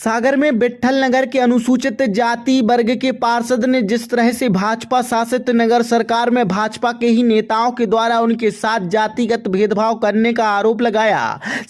सागर में विट्ठल नगर के अनुसूचित जाति वर्ग के पार्षद ने जिस तरह से भाजपा शासित नगर सरकार में भाजपा के ही नेताओं के द्वारा उनके साथ जातिगत भेदभाव करने का आरोप लगाया,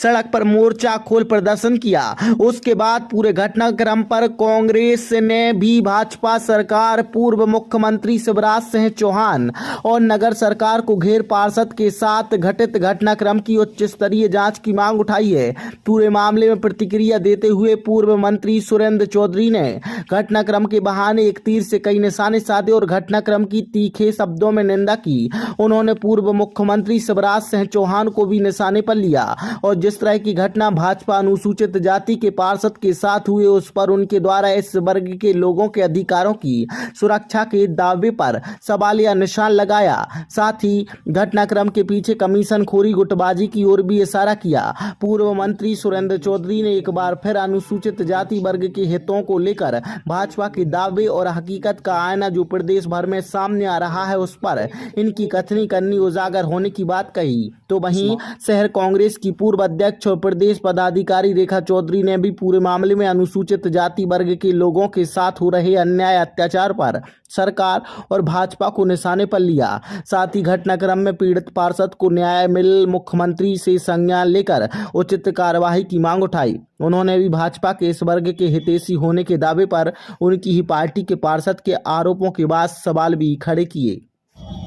सड़क पर मोर्चा खोल प्रदर्शन किया। उसके बाद पूरे घटनाक्रम पर कांग्रेस ने भी भाजपा सरकार, पूर्व मुख्यमंत्री शिवराज सिंह चौहान और नगर सरकार को घेर पार्षद के साथ घटित घटनाक्रम की उच्च स्तरीय जांच की मांग उठाई है। पूरे मामले में प्रतिक्रिया देते हुए पूर्व मंत्री सुरेंद्र चौधरी ने घटनाक्रम के बहाने एक तीर से कई निशाने साधे और घटनाक्रम की तीखे शब्दों में निंदा की। उन्होंने पूर्व मुख्यमंत्री शिवराज सिंह चौहान को भी निशाने पर लिया और जिस तरह की घटना भाजपा अनुसूचित जाति के पार्षद के साथ हुए उस पर उनके द्वारा इस वर्ग के लोगों के अधिकारों की सुरक्षा के दावे पर सवालिया निशान लगाया। साथ ही घटनाक्रम के पीछे कमीशन खोरी गुटबाजी की ओर भी इशारा किया। पूर्व मंत्री सुरेंद्र चौधरी ने एक बार फिर अनुसूचित जाति वर्ग के हितों को लेकर भाजपा के दावे और हकीकत का आईना जो प्रदेश भर में सामने आ रहा है उस पर इनकी कथनी करनी उजागर होने की बात कही। तो वहीं शहर कांग्रेस की पूर्व अध्यक्ष और प्रदेश पदाधिकारी रेखा चौधरी ने भी पूरे मामले में अनुसूचित जाति वर्ग के लोगों के साथ हो रहे अन्याय अत्याचार पर सरकार और भाजपा को निशाने पर लिया। साथ ही घटनाक्रम में पीड़ित पार्षद को न्याय मिल मुख्यमंत्री से संज्ञान लेकर उचित कार्यवाही की मांग उठाई। उन्होंने भी भाजपा के इस वर्ग के हितैषी होने के दावे पर उनकी ही पार्टी के पार्षद के आरोपों के बाद सवाल भी खड़े किए।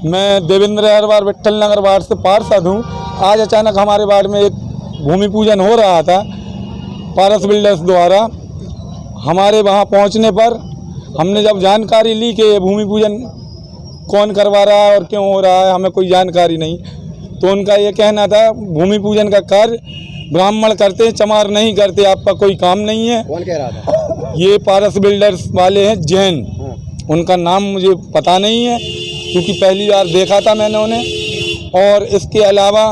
मैं देवेंद्र अहरवार विट्ठल नगर वार्ड से पार्षद हूँ। आज अचानक हमारे वार्ड में एक भूमि पूजन हो रहा था पारस बिल्डर्स द्वारा। हमारे वहाँ पहुँचने पर हमने जब जानकारी ली कि ये भूमि पूजन कौन करवा रहा है और क्यों हो रहा है, हमें कोई जानकारी नहीं, तो उनका ये कहना था भूमि पूजन का कार्य ब्राह्मण करते, चमार नहीं करते, आपका कोई काम नहीं है। कौन कह रहा था? ये पारस बिल्डर्स वाले हैं जैन, उनका नाम मुझे पता नहीं है क्योंकि पहली बार देखा था मैंने उन्हें। और इसके अलावा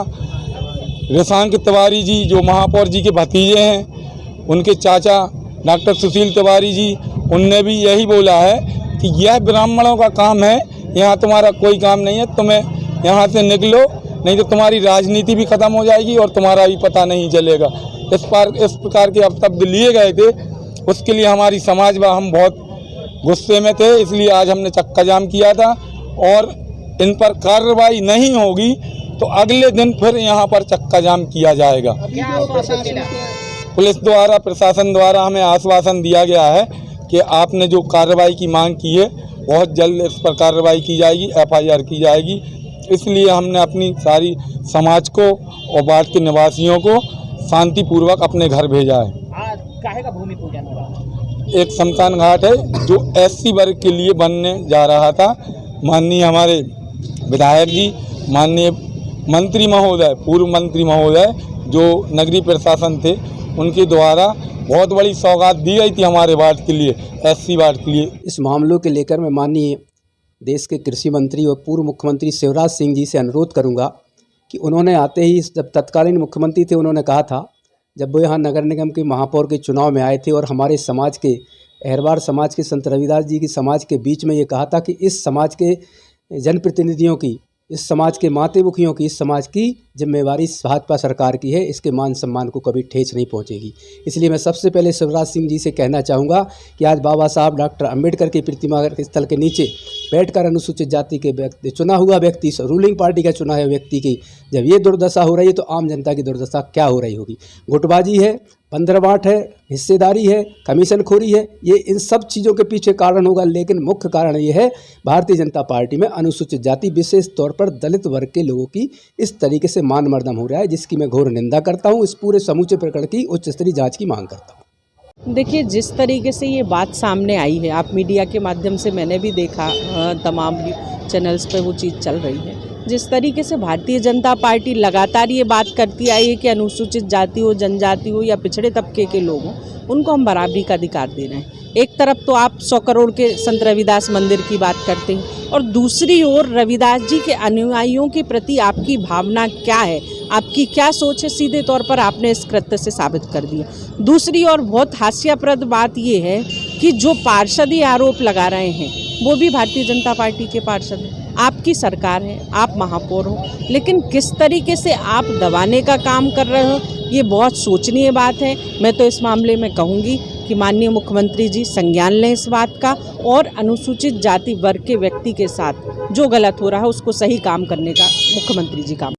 ऋषांक तिवारी जी जो महापौर जी के भतीजे हैं, उनके चाचा डॉक्टर सुशील तिवारी जी, उनने भी यही बोला है कि यह ब्राह्मणों का काम है, यहाँ तुम्हारा कोई काम नहीं है, तुम्हें यहाँ से निकलो, नहीं तो तुम्हारी राजनीति भी खत्म हो जाएगी और तुम्हारा भी पता नहीं चलेगा। इस प्रकार के वक्तव्य लिए गए थे, उसके लिए हमारी समाज व हम बहुत गुस्से में थे, इसलिए आज हमने चक्का जाम किया था। और इन पर कार्रवाई नहीं होगी तो अगले दिन फिर यहाँ पर चक्का जाम किया जाएगा। पुलिस द्वारा, प्रशासन द्वारा हमें आश्वासन दिया गया है कि आपने जो कार्रवाई की मांग की है बहुत जल्द इस पर कार्रवाई की जाएगी, FIR की जाएगी। इसलिए हमने अपनी सारी समाज को और वार्ड के निवासियों को शांतिपूर्वक अपने घर भेजा है। आज काहे का भूमि पूजन हो रहा है? एक शमशान घाट है जो SC वर्ग के लिए बनने जा रहा था। माननीय हमारे विधायक जी, माननीय मंत्री महोदय, पूर्व मंत्री महोदय जो नगरीय प्रशासन थे, उनके द्वारा बहुत बड़ी सौगात दी गई थी हमारे वार्ड के लिए, SC वार्ड के लिए। इस मामलों के लेकर मैं माननीय देश के कृषि मंत्री और पूर्व मुख्यमंत्री शिवराज सिंह जी से अनुरोध करूंगा कि उन्होंने आते ही, जब तत्कालीन मुख्यमंत्री थे, उन्होंने कहा था जब वो यहाँ नगर निगम के महापौर के चुनाव में आए थे और हमारे समाज के, अहरवार समाज के संत रविदास जी की समाज के बीच में ये कहा था कि इस समाज के जनप्रतिनिधियों की, इस समाज के माते मुखियों की, इस समाज की जिम्मेवारी भाजपा सरकार की है, इसके मान सम्मान को कभी ठेस नहीं पहुंचेगी। इसलिए मैं सबसे पहले शिवराज सिंह जी से कहना चाहूँगा कि आज बाबा साहब डॉक्टर अंबेडकर की प्रतिमा स्थल के नीचे बैठकर अनुसूचित जाति के व्यक्ति, चुना हुआ व्यक्ति, रूलिंग पार्टी का चुना हुआ व्यक्ति की जब ये दुर्दशा हो रही है तो आम जनता की दुर्दशा क्या हो रही होगी। गुटबाजी है, 15 बाँट है, हिस्सेदारी है, कमीशन खोरी है, ये इन सब चीज़ों के पीछे कारण होगा। लेकिन मुख्य कारण ये है भारतीय जनता पार्टी में अनुसूचित जाति, विशेष तौर पर दलित वर्ग के लोगों की इस तरीके से मान मर्दन हो रहा है, जिसकी मैं घोर निंदा करता हूँ। इस पूरे समूचे प्रकरण की उच्च स्तरीय जाँच की मांग करता हूँ। देखिए, जिस तरीके से ये बात सामने आई है, आप मीडिया के माध्यम से मैंने भी देखा, तमाम चैनल्स पे वो चीज़ चल रही है। जिस तरीके से भारतीय जनता पार्टी लगातार ये बात करती आई है कि अनुसूचित जाति हो, जनजाति हो या पिछड़े तबके के लोग हों, उनको हम बराबरी का अधिकार दे रहे हैं। एक तरफ तो आप 100 करोड़ के संत रविदास मंदिर की बात करते हैं और दूसरी ओर रविदास जी के अनुयायियों के प्रति आपकी भावना क्या है, आपकी क्या सोच है, सीधे तौर पर आपने इस कृत्य से साबित कर दिया। दूसरी ओर बहुत हास्यास्पद बात ये है कि जो पार्षद ये आरोप लगा रहे हैं वो भी भारतीय जनता पार्टी के पार्षद हैं। आपकी सरकार है, आप महापौर हो, लेकिन किस तरीके से आप दबाने का काम कर रहे हो, ये बहुत सोचनीय बात है। मैं तो इस मामले में कहूँगी कि कि माननीय मुख्यमंत्री जी संज्ञान लें इस बात का और अनुसूचित जाति वर्ग के व्यक्ति के साथ जो गलत हो रहा है उसको सही काम करने का मुख्यमंत्री जी काम